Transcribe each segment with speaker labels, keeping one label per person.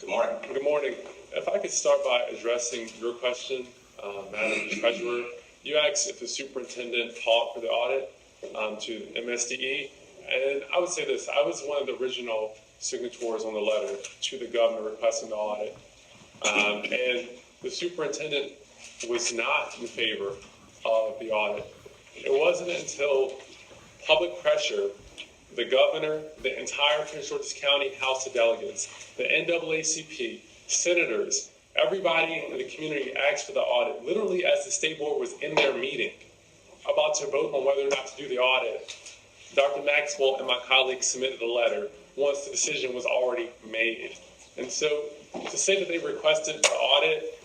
Speaker 1: morning.
Speaker 2: Good morning. If I could start by addressing your question, Madam Treasurer. You asked if the superintendent called for the audit to MSDE, and I would say this: I was one of the original signatories on the letter to the governor requesting the audit, and the superintendent was not in favor of the audit. It wasn't until public pressure, the governor, the entire Prince George's County House of Delegates, the NAACP, senators, everybody in the community asked for the audit, literally as the state board was in their meeting about to vote on whether or not to do the audit. Dr. Maxwell and my colleagues submitted a letter once the decision was already made. And so to say that they requested the audit,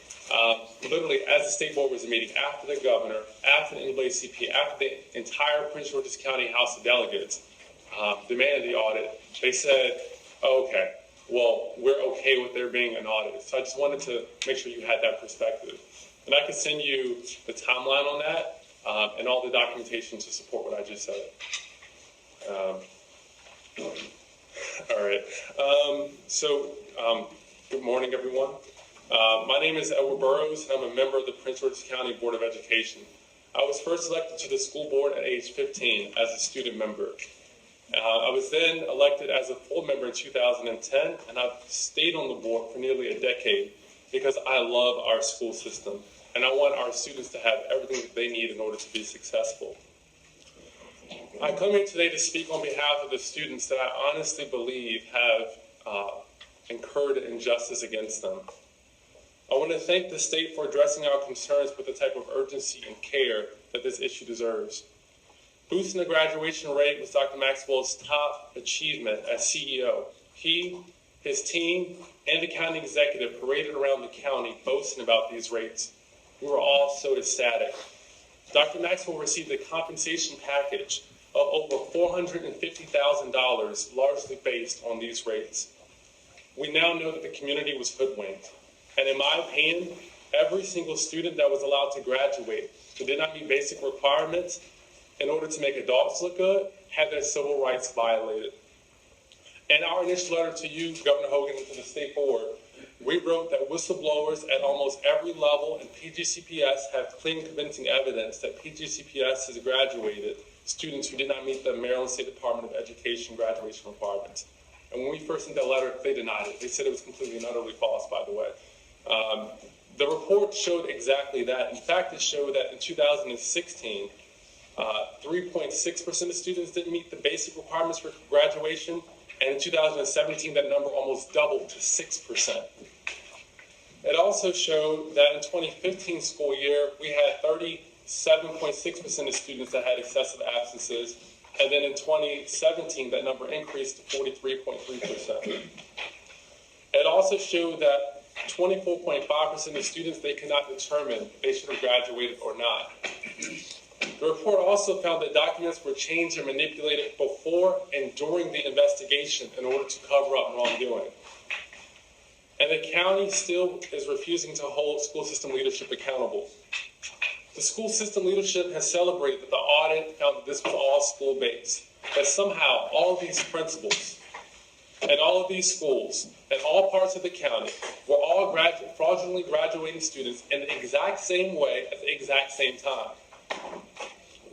Speaker 2: literally as the state board was meeting, after the governor, after the NAACP, after the entire Prince George's County House of Delegates demanded the audit, they said, oh, okay, well, we're okay with there being an audit. So I just wanted to make sure you had that perspective. And I can send you the timeline on that and all the documentation to support what I just said. All right. Good morning, everyone. My name is Edward Burrows, and I'm a member of the Prince George's County Board of Education. I was first elected to the school board at age 15 as a student member. I was then elected as a full member in 2010, and I've stayed on the board for nearly a decade because I love our school system, and I want our students to have everything that they need in order to be successful. I come here today to speak on behalf of the students that I honestly believe have incurred injustice against them. I want to thank the state for addressing our concerns with the type of urgency and care that this issue deserves. Boosting the graduation rate was Dr. Maxwell's top achievement as CEO. He, his team, and the county executive paraded around the county boasting about these rates. We were all so ecstatic. Dr. Maxwell received a compensation package of over $450,000, largely based on these rates. We now know that the community was hoodwinked. And in my opinion, every single student that was allowed to graduate who did not meet basic requirements in order to make adults look good had their civil rights violated. In our initial letter to you, Governor Hogan, and to the state board, we wrote that whistleblowers at almost every level in PGCPS have clear and convincing evidence that PGCPS has graduated students who did not meet the Maryland State Department of Education graduation requirements. And when we first sent that letter, they denied it. They said it was completely and utterly false, by the way. The report showed exactly that. In fact, it showed that in 2016, 3.6% of students didn't meet the basic requirements for graduation, and in 2017, that number almost doubled to 6%. It also showed that in 2015 school year, we had 37.6% of students that had excessive absences, and then in 2017, that number increased to 43.3%. It also showed that 24.5% of students, they could not determine if they should have graduated or not. The report also found that documents were changed and manipulated before and during the investigation in order to cover up wrongdoing. And the county still is refusing to hold school system leadership accountable. The school system leadership has celebrated that the audit found that this was all school-based, that somehow all of these principals and all of these schools and all parts of the county were all fraudulently graduating students in the exact same way at the exact same time.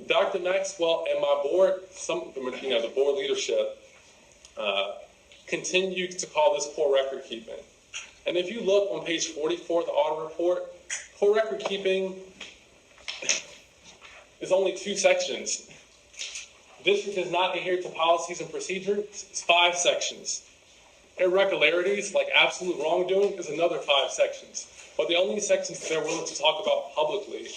Speaker 2: Dr. Maxwell and my board, the board leadership, continued to call this poor record keeping. And if you look on page 44 of the audit report, poor record keeping is only 2 sections. District does not adhere to policies and procedures, it's 5 sections. Irregularities, like absolute wrongdoing, is another 5 sections. But the only sections that they're willing to talk about publicly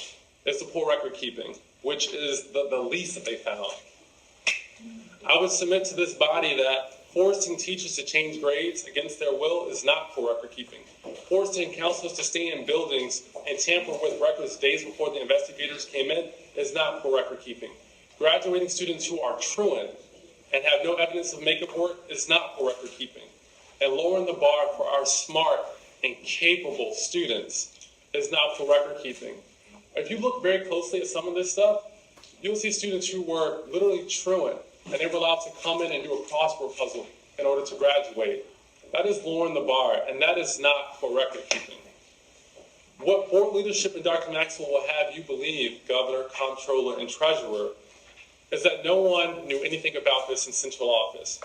Speaker 2: is the poor record keeping, which is the least that they found. I would submit to this body that forcing teachers to change grades against their will is not poor record keeping. Forcing counselors to stay in buildings and tamper with records days before the investigators came in is not poor record keeping. Graduating students who are truant and have no evidence of makeup work is not poor record keeping. And lowering the bar for our smart and capable students is not poor record keeping. If you look very closely at some of this stuff, you'll see students who were literally truant, and they were allowed to come in and do a crossword puzzle in order to graduate. That is lowering the bar, and that is not for record keeping. What board leadership and Dr. Maxwell will have you believe, Governor, Comptroller, and Treasurer, is that no one knew anything about this in central office.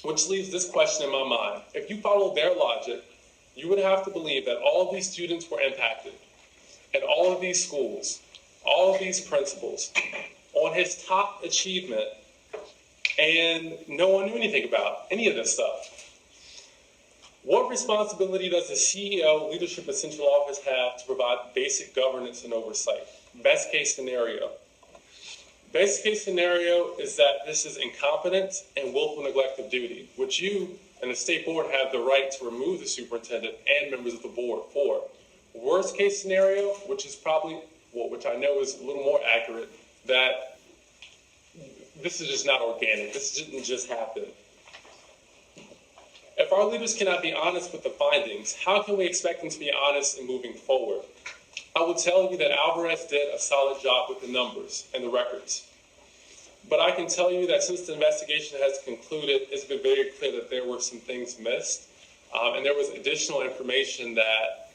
Speaker 2: Which leaves this question in my mind. If you follow their logic, you would have to believe that all of these students were impacted, and all of these schools, all of these principals, on his top achievement, and no one knew anything about any of this stuff. What responsibility does the CEO, leadership, and central office have to provide basic governance and oversight? Best case scenario. Best case scenario is that this is incompetence and willful neglect of duty, which you and the state board have the right to remove the superintendent and members of the board for. Worst case scenario, which is probably, which I know is a little more accurate, that this is just not organic. This didn't just happen. If our leaders cannot be honest with the findings, how can we expect them to be honest in moving forward? I will tell you that Alvarez did a solid job with the numbers and the records. But I can tell you that since the investigation has concluded, it's been very clear that there were some things missed, and there was additional information that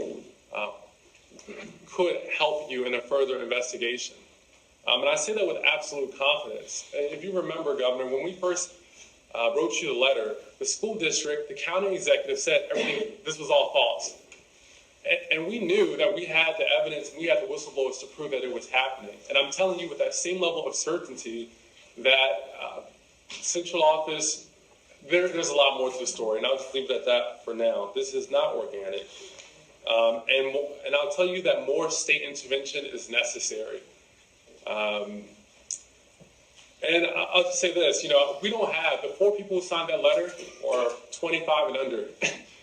Speaker 2: could help you in a further investigation. And I say that with absolute confidence. If you remember, Governor, when we first wrote you the letter, the school district, the county executive said everything, this was all false. And we knew that we had the evidence, and we had the whistleblowers to prove that it was happening. And I'm telling you with that same level of certainty that central office, there's a lot more to the story, and I'll just leave it at that for now. This is not organic. And I'll tell you that more state intervention is necessary. And I'll just say this, we don't have, the 4 people who signed that letter are 25 and under.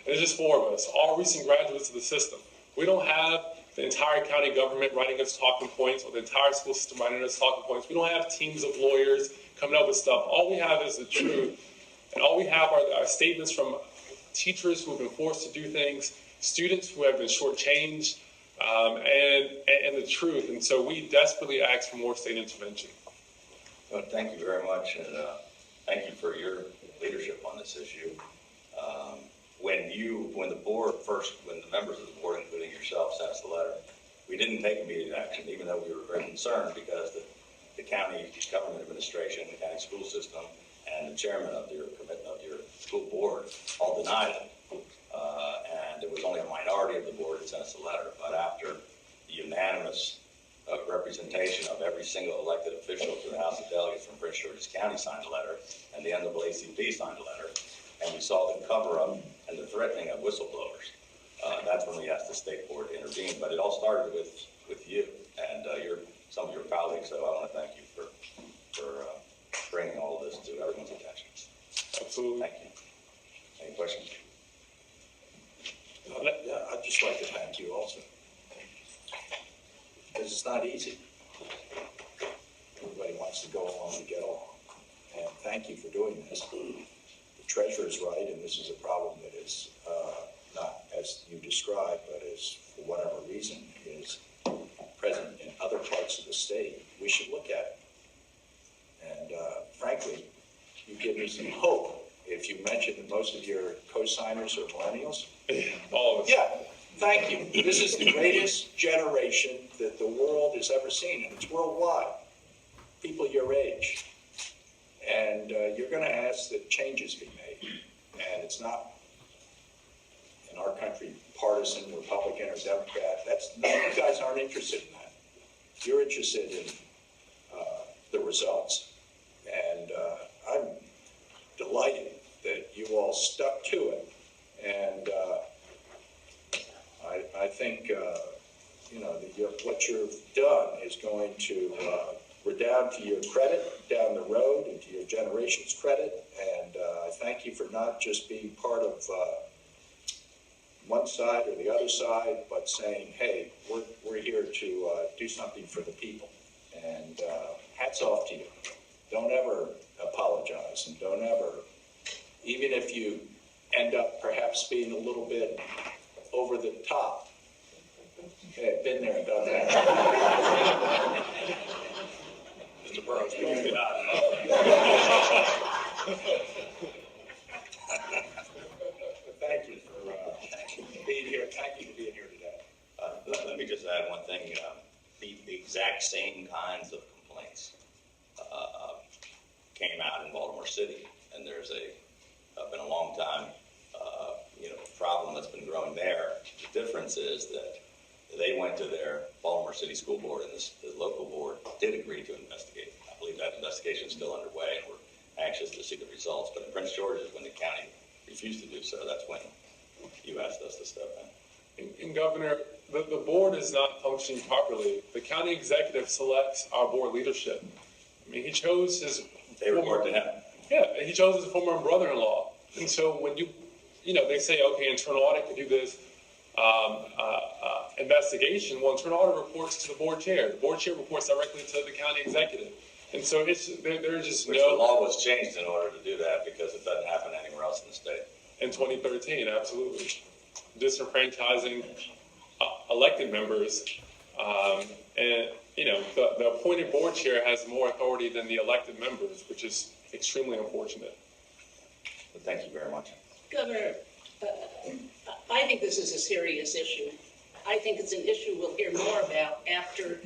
Speaker 2: And it's just 4 of us, all recent graduates of the system. We don't have the entire county government writing us talking points or the entire school system writing us talking points. We don't have teams of lawyers coming up with stuff. All we have is the truth. And all we have are statements from teachers who have been forced to do things, students who have been shortchanged, and the truth. And so we desperately ask for more state intervention.
Speaker 1: Well, thank you very much, and thank you for your leadership on this issue. When the members of the board, including yourself, sent us the letter, we didn't take immediate action, even though we were very concerned because the county government administration, the county school system, and the chairman of your school board all denied it. And it was only a minority of the board that sent us the letter. But after the unanimous representation of every single elected official to the House of Delegates from Prince George's County signed a letter, and the NAACP signed a letter, and we saw the cover-up and the threatening of whistleblowers. That's when we asked the state board to intervene. But it all started with you and some of your colleagues. So I want to thank you for bringing all of this to everyone's attention.
Speaker 2: Absolutely.
Speaker 1: Thank you. Any questions?
Speaker 3: Yeah, I'd just like to thank you also. Because it's not easy. Everybody wants to go along and get along. And thank you for doing this. The treasurer's right, and this is a problem that is not as you described, but is, for whatever reason, is present in other parts of the state. We should look at it. And frankly, you give me some hope if you mention that most of your co-signers are millennials.
Speaker 2: All of us.
Speaker 3: Yeah, thank you. This is the greatest generation that the world has ever seen, and it's worldwide. People your age. And you're going to ask that changes be made. And it's not, in our country, partisan, Republican, or Democrat. You guys aren't interested in that. You're interested in the results. And I'm delighted that you all stuck to it. And I think, what you've done is going to redound to your credit down the road and to your generation's credit. And I thank you for not just being part of one side or the other side, but saying, hey, we're here to do something for the people. And hats off to you. Don't ever apologize, and don't ever, even if you end up perhaps being a little bit over the top. Hey, been there and done that. Mr. Burrows, we can get out.
Speaker 1: just add one thing. The exact same kinds of complaints came out in Baltimore City, and there's been a long time problem that's been growing there. The difference is that they went to their Baltimore City School Board, and the local board did agree to investigate. I believe that investigation is still underway, and we're anxious to see the results. But in Prince George's, when the county refused to do so, that's when you asked us to step in.
Speaker 2: And Governor, the board is not functioning properly. The county executive selects our board leadership. I mean, he chose his...
Speaker 1: They report to him.
Speaker 2: Yeah, he chose his former brother-in-law. And so when they say, okay, internal audit could do this investigation. Well, internal audit reports to the board chair. The board chair reports directly to the county executive. And so there's just
Speaker 1: Which the law was changed in order to do that because it doesn't happen anywhere else in the state.
Speaker 2: In 2013, absolutely. Disenfranchising elected members. And, the appointed board chair has more authority than the elected members, which is extremely unfortunate.
Speaker 1: But thank you very much.
Speaker 4: Governor, I think this is a serious issue. I think it's an issue we'll hear more about after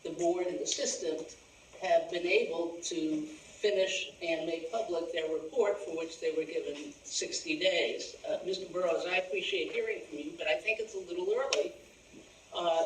Speaker 4: the board and the system have been able to finish and make public their report for which they were given 60 days. Mr. Burrows, I appreciate hearing from you, but I think it's a little early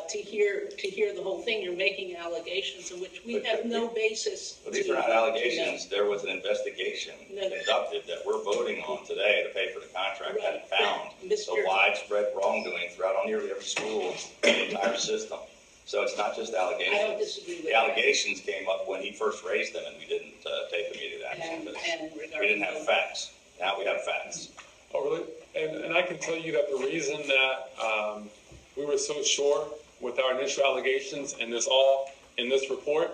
Speaker 4: to hear the whole thing. You're making allegations in which we have no basis.
Speaker 1: Well, these are not allegations. There was an investigation conducted that we're voting on today to pay for the contract that found the widespread wrongdoing throughout nearly every school in the entire system. So it's not just allegations.
Speaker 4: I don't disagree with
Speaker 1: the allegations came up when he first raised them, and we didn't take immediate action because we didn't have facts. Now we have facts.
Speaker 2: Oh, really? And I can tell you that the reason that we were so sure with our initial allegations and in this report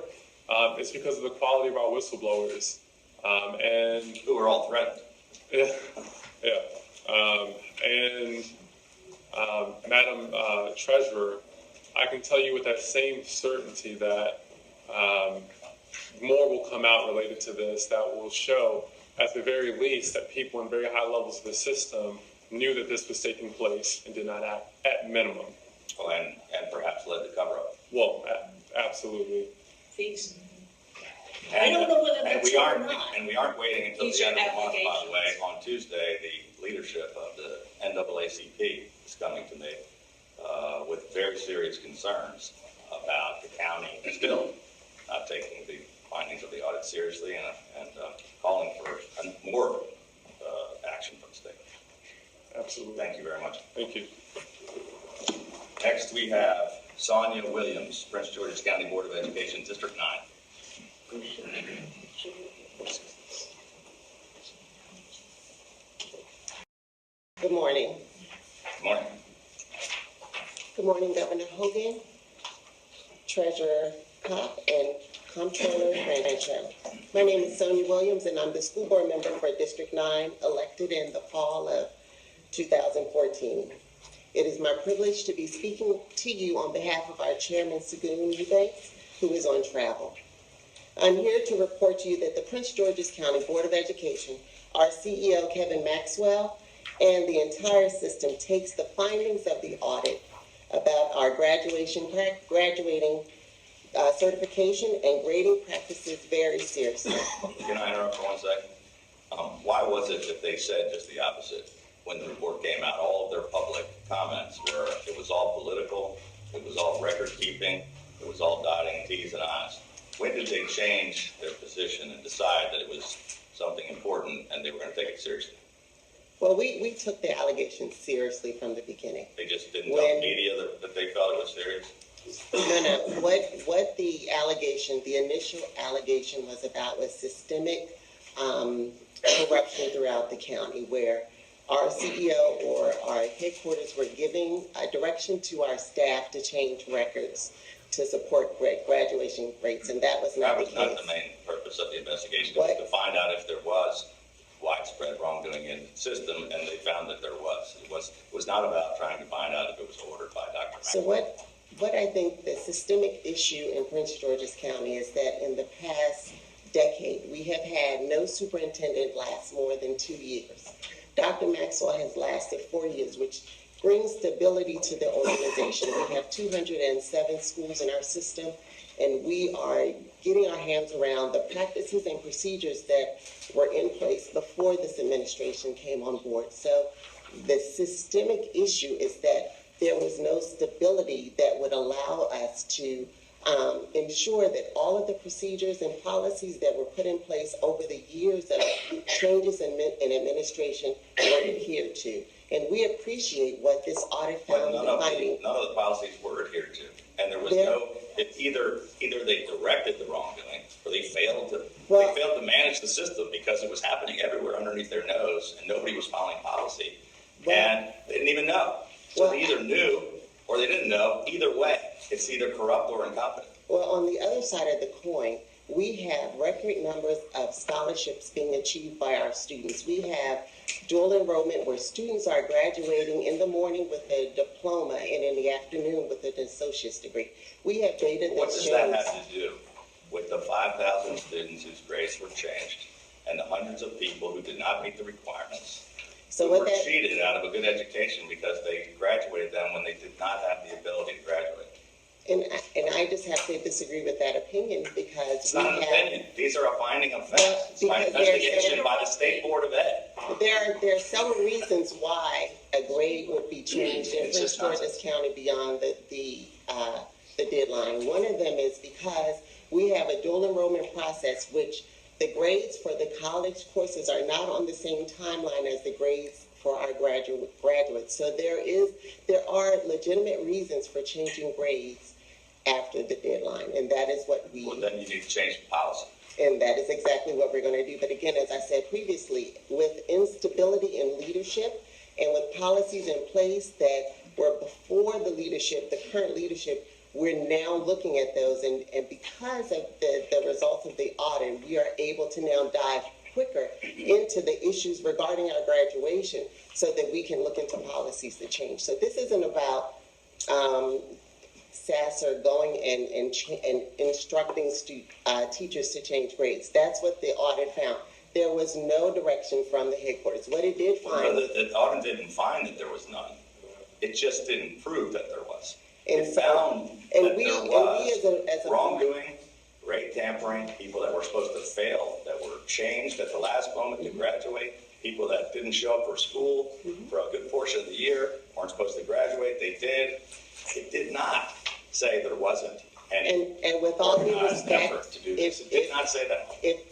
Speaker 2: is because of the quality of our whistleblowers. And
Speaker 1: who were all threatened.
Speaker 2: Yeah. Madam Treasurer, I can tell you with that same certainty that more will come out related to this that will show, at the very least, that people in very high levels of the system knew that this was taking place and did not act at minimum.
Speaker 1: Oh, and perhaps led to cover-up.
Speaker 2: Well, absolutely.
Speaker 4: These, I don't know whether that's true or not.
Speaker 1: And we aren't waiting until the end of the month, by the way. On Tuesday, the leadership of the NAACP is coming to me with very serious concerns about the county still not taking the findings of the audit seriously and calling for more action from the state.
Speaker 2: Absolutely.
Speaker 1: Thank you very much.
Speaker 2: Thank you.
Speaker 1: Next, we have Sonia Williams, Prince George's County Board of Education, District 9.
Speaker 5: Good morning.
Speaker 1: Good morning.
Speaker 5: Good morning, Governor Hogan, Treasurer Kopp, and Comptroller Rancho. My name is Sonia Williams, and I'm the school board member for District 9, elected in the fall of 2014. It is my privilege to be speaking to you on behalf of our chairman, Segun Eubanks, who is on travel. I'm here to report to you that the Prince George's County Board of Education, our CEO, Kevin Maxwell, and the entire system takes the findings of the audit about our graduating certification and grading practices very seriously.
Speaker 1: Can I interrupt for 1 second? Why was it that they said just the opposite? When the report came out, all of their public comments were, it was all political, it was all record keeping, it was all dotting T's and I's. When did they change their position and decide that it was something important and they were going to take it seriously?
Speaker 5: Well, we took the allegations seriously from the beginning.
Speaker 1: They just didn't tell the media that they felt it was serious?
Speaker 5: No. What the initial allegation was about was systemic corruption throughout the county, where our CEO or our headquarters were giving a direction to our staff to change records to support graduation rates, and that was not the case. That was
Speaker 1: not the main purpose of the investigation. It was to find out if there was widespread wrongdoing in the system, and they found that there was. It was not about trying to find out if it was ordered by Dr.
Speaker 5: So what I think the systemic issue in Prince George's County is that in the past decade, we have had no superintendent last more than 2 years. Dr. Maxwell has lasted 4 years, which bring stability to the organization. We have 207 schools in our system, and we are getting our hands around the practices and procedures that were in place before this administration came on board. So the systemic issue is that there was no stability that would allow us to ensure that all of the procedures and policies that were put in place over the years of changes in administration were adhered to. And we appreciate what this audit
Speaker 1: But
Speaker 5: found.
Speaker 1: none of the policies were adhered to. And there was either they directed the wrongdoing or they failed to manage the system because it was happening everywhere underneath their nose and nobody was following policy. And they didn't even know. So they either knew or they didn't know. Either way, it's either corrupt or incompetent.
Speaker 5: Well, on the other side of the coin, we have record numbers of scholarships being achieved by our students. We have dual enrollment where students are graduating in the morning with a diploma and in the afternoon with an associate's degree. We have data that
Speaker 1: What does that have to do with the 5,000 students whose grades were changed and the hundreds of people who did not meet the requirements?
Speaker 5: So
Speaker 1: who were cheated out of a good education because they graduated them when they did not have the ability to graduate.
Speaker 5: And I just have to disagree with that opinion because
Speaker 1: It's not an opinion. These are a finding of facts. It's by investigation by the State Board of Ed.
Speaker 5: There are several reasons why a grade would be changed in Prince George's County beyond the deadline. One of them is because we have a dual enrollment process, which the grades for the college courses are not on the same timeline as the grades for our graduates. So there are legitimate reasons for changing grades after the deadline, and that is what we...
Speaker 1: Well, then you need to change the policy.
Speaker 5: And that is exactly what we're going to do. But again, as I said previously, with instability in leadership and with policies in place that were before the leadership, the current leadership, we're now looking at those. And because of the results of the audit, we are able to now dive quicker into the issues regarding our graduation so that we can look into policies to change. So this isn't about SASR going and instructing teachers to change grades. That's what the audit found. There was no direction from the headquarters. What it did find...
Speaker 1: The audit didn't find that there was none. It just didn't prove that there was. It found that there was wrongdoing, grade tampering, people that were supposed to fail, that were changed at the last moment to graduate, people that didn't show up for school for a good portion of the year, weren't supposed to graduate, they did. It did not say there wasn't any
Speaker 5: and with all due respect,
Speaker 1: effort to do this. It did not say that.
Speaker 5: If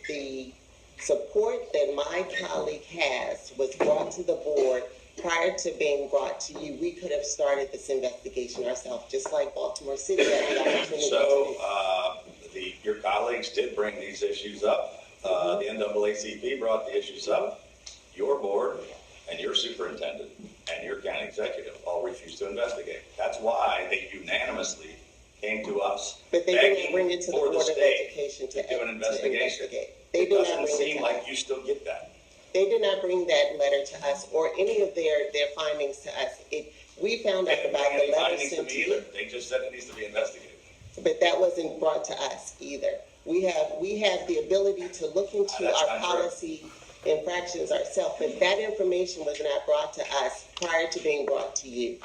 Speaker 5: the support that my colleague has was brought to the board prior to being brought to you, we could have started this investigation ourselves, just like Baltimore City had the opportunity
Speaker 1: So your colleagues did bring these issues up. The NAACP brought the issues up. Your board and your superintendent and your county executive all refused to investigate. That's why they unanimously came to us.
Speaker 5: But they didn't bring it to the Board of Education to
Speaker 1: do an investigation.
Speaker 5: It
Speaker 1: doesn't seem like you still get that.
Speaker 5: They did not bring that letter to us or any of their findings to us. We found out about the letter sent to you.
Speaker 1: They just said it needs to be investigated.
Speaker 5: But that wasn't brought to us either. We have the ability to look into our policy infractions ourselves, but that information was not brought to us prior to being brought to you.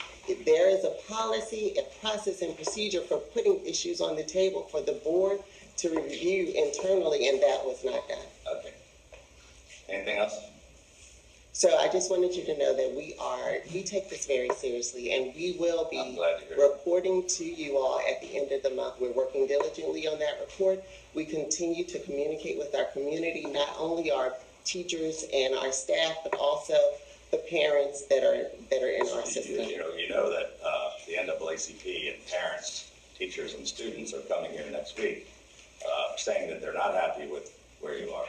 Speaker 5: There is a policy, a process, and procedure for putting issues on the table for the board to review internally, and that was not done.
Speaker 1: Okay. Anything else?
Speaker 5: So I just wanted you to know that we take this very seriously, and we will be reporting to you all at the end of the month. We're working diligently on that report. We continue to communicate with our community, not only our teachers and our staff, but also the parents that are in our system.
Speaker 1: You know that the NAACP and parents, teachers, and students are coming here next week saying that they're not happy with where you are.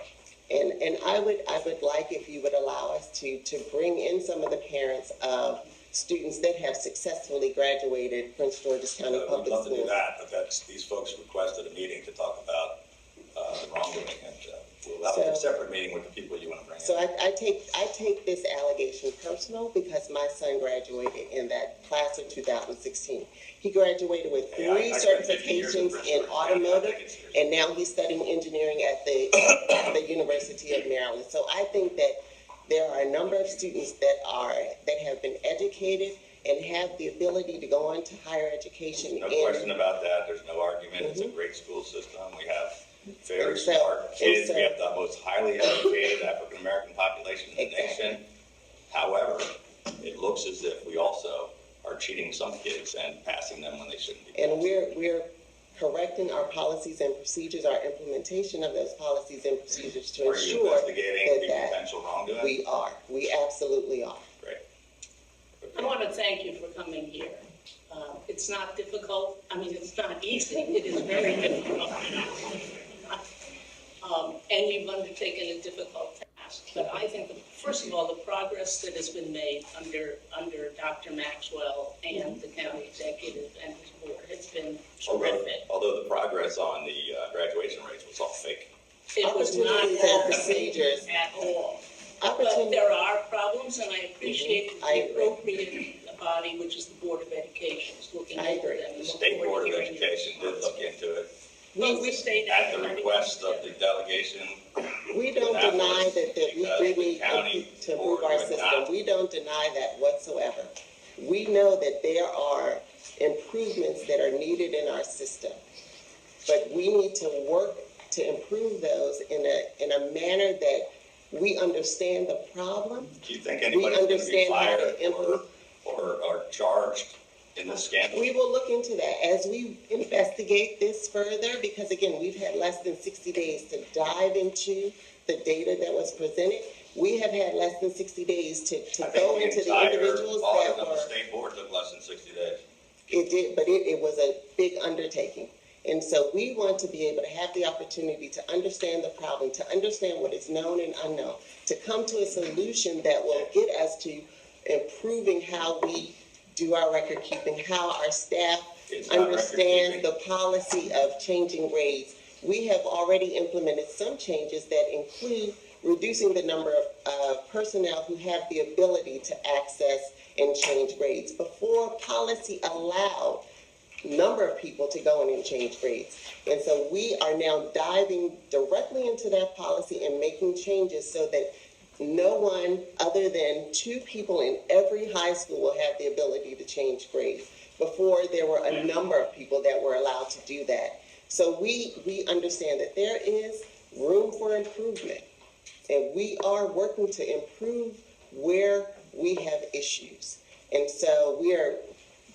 Speaker 5: And I would like if you would allow us to bring in some of the parents of students that have successfully graduated Prince George's County Public Schools.
Speaker 1: We'd love to do that, but these folks requested a meeting to talk about the wrongdoing, and we'll have a separate meeting with the people you want to bring in.
Speaker 5: So I take this allegation personal because my son graduated in that class of 2016. He graduated with three certifications in automotive, and now he's studying engineering at the University of Maryland. So I think that There are a number of students that have been educated and have the ability to go on to higher education.
Speaker 1: No question about that. There's no argument. It's a great school system. We have very
Speaker 5: And so-
Speaker 1: smart kids.
Speaker 5: and so-
Speaker 1: We have the most highly educated African-American population in the
Speaker 5: Exactly.
Speaker 1: nation. However, it looks as if we also are cheating some kids and passing them when they shouldn't be.
Speaker 5: And we're correcting our policies and procedures, our implementation of those policies and procedures to
Speaker 1: Are you
Speaker 5: ensure
Speaker 1: investigating the
Speaker 5: that
Speaker 1: potential wrongdoing?
Speaker 5: we absolutely are.
Speaker 1: Great.
Speaker 4: I want to thank you for coming here. It's not difficult. I mean, it's not easy. It is very difficult. And you've undertaken a difficult task. But I think, first of all, the progress that has been made under Dr. Maxwell and the county executive and his board has been terrific.
Speaker 1: Although the progress on the graduation rates was all fake.
Speaker 4: It was not
Speaker 5: Opportunities and
Speaker 4: all
Speaker 5: procedures.
Speaker 4: at all. But
Speaker 5: Opportunity.
Speaker 4: there are problems, and I appreciate that
Speaker 5: I
Speaker 4: the
Speaker 5: agree.
Speaker 4: appropriate body, which is the Board of Education, is looking
Speaker 5: I
Speaker 4: into
Speaker 5: agree.
Speaker 4: them.
Speaker 1: The State Board of Education did look into it
Speaker 4: Well, we stayed
Speaker 1: at the request of the delegation.
Speaker 5: We don't deny that we do need
Speaker 1: County
Speaker 5: to improve
Speaker 1: board
Speaker 5: our
Speaker 1: would
Speaker 5: system.
Speaker 1: not.
Speaker 5: We don't deny that whatsoever. We know that there are improvements that are needed in our system. But we need to work to improve those in a manner that we understand the problem.
Speaker 1: Do you think anybody's going to be
Speaker 5: understand how to
Speaker 1: fired
Speaker 5: implement-
Speaker 1: or charged in this scandal?
Speaker 5: We will look into that as we investigate this further, because again, we've had less than 60 days to dive into the data that was presented. We have had less than 60 days to go into the individuals
Speaker 1: audit
Speaker 5: that
Speaker 1: of the
Speaker 5: were.
Speaker 1: state board took less than 60 days.
Speaker 5: It did, but it was a big undertaking. And so we want to be able to have the opportunity to understand the problem, to understand what is known and unknown, to come to a solution that will get us to improving how we do our record keeping, how our staff
Speaker 1: It's not
Speaker 5: understands
Speaker 1: record-keeping.
Speaker 5: the policy of changing grades. We have already implemented some changes that include reducing the number of personnel who have the ability to access and change grades. Before, policy allowed number of people to go in and change grades. And so we are now diving directly into that policy and making changes so that no one other than 2 people in every high school will have the ability to change grades. Before, there were a number of people that were allowed to do that. So we understand that there is room for improvement. And we are working to improve where we have issues. And so we are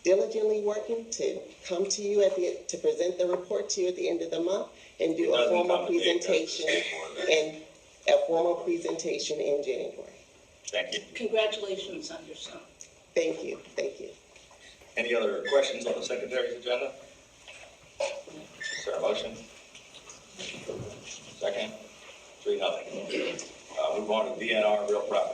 Speaker 5: diligently working to come to you to present the report to you at the end of the month and do
Speaker 1: It
Speaker 5: a
Speaker 1: doesn't
Speaker 5: formal
Speaker 1: come to me, it goes to the
Speaker 5: presentation
Speaker 1: state board.
Speaker 5: and a formal presentation in January.
Speaker 1: Thank you.
Speaker 4: Congratulations on your son.
Speaker 5: Thank you, thank you.
Speaker 1: Any other questions on the secretary's agenda? Is there a motion? Second? 3-0. Move on to DNR real property.